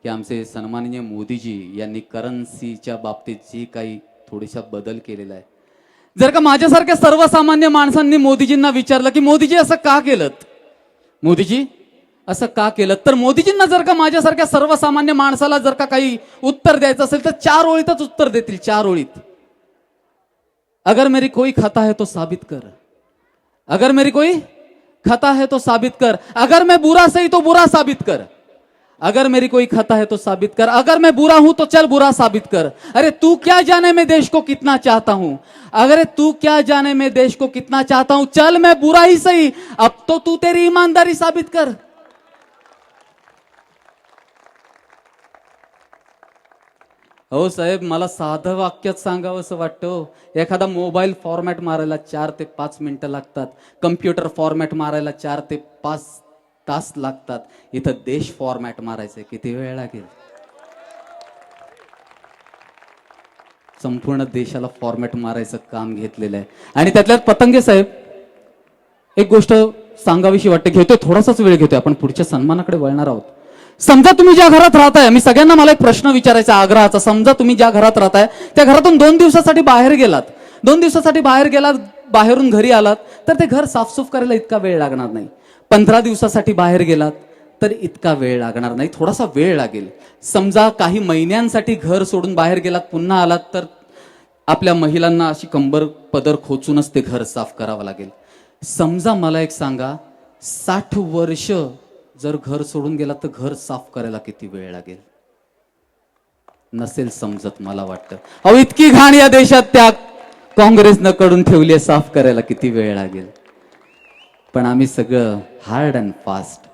की आमचे सन्माननीय मोदीजी यांनी करन्सीच्या बाबतीत जी काही थोडीसा बदल केलेला आहे, जर का माझ्यासारख्या सर्वसामान्य माणसांनी मोदीजींना विचारलं की मोदीजी असं का केलं, मोदीजी असं का केलं, तर मोदीजींना जर का माझ्यासारख्या सर्वसामान्य माणसाला जर का काही उत्तर द्यायचं असेल तर 4 ओळीतच उत्तर देतील, 4 ओळीत. अगर मेरी कोई खता है तो साबित कर, अगर मेरी कोई खता है तो साबित कर, अगर मैं बुरा सही तो बुरा साबित कर, अगर मेरी कोई खता है तो साबित कर, अगर मैं बुरा हूं तो चल बुरा साबित कर. अरे तू क्या जाने मैं देश को कितना चाहता हूं, अगर तू क्या जाने मैं देश को कितना चाहता हूं, चल मैं बुरा ही सही, अब तो तू तेरी ईमानदारी साबित कर. हो साहेब, मला साधं वाक्यात सांगावं असं वाटतं. एखादा मोबाईल फॉर्मॅट मारायला 4 ते 5 मिनिटं लागतात, कम्प्युटर फॉर्मॅट मारायला 4 ते 5 तास लागतात. इथं देश फॉर्मॅट मारायचं किती वेळ लागेल? संपूर्ण देशाला फॉर्मॅट मारायचं काम घेतलेलं आहे. आणि त्यातल्यात पतंगे साहेब, एक गोष्ट सांगावीशी वाटते, घेतोय थोडासाच वेळ घेतोय, आपण पुढच्या सन्मानाकडे वळणार आहोत. समजा तुम्ही ज्या घरात राहताय, मी सगळ्यांना मला एक प्रश्न विचारायचा आग्रहाचा, समजा तुम्ही ज्या घरात राहताय त्या घरातून 2 दिवसासाठी बाहेर गेलात, 2 दिवसासाठी बाहेर गेलात, बाहेरून घरी आलात तर ते घर साफसूफ करायला इतका वेळ लागणार नाही. 15 दिवसासाठी बाहेर गेलात तर इतका वेळ लागणार नाही, थोडासा वेळ लागेल. समजा काही महिन्यांसाठी घर सोडून बाहेर गेलात, पुन्हा आलात तर आपल्या महिलांना अशी कंबर पदर खोचूनच ते घर साफ करावं लागेल. समजा मला एक सांगा, 60 वर्ष जर घर सोडून गेला तर घर साफ करायला किती वेळ लागेल? नसेल समजत मला वाटतं. अहो, इतकी घाण या देशात त्या काँग्रेसनं कडून ठेवली आहे, साफ करायला किती वेळ लागेल? पण आम्ही सगळं हार्ड अँड फास्ट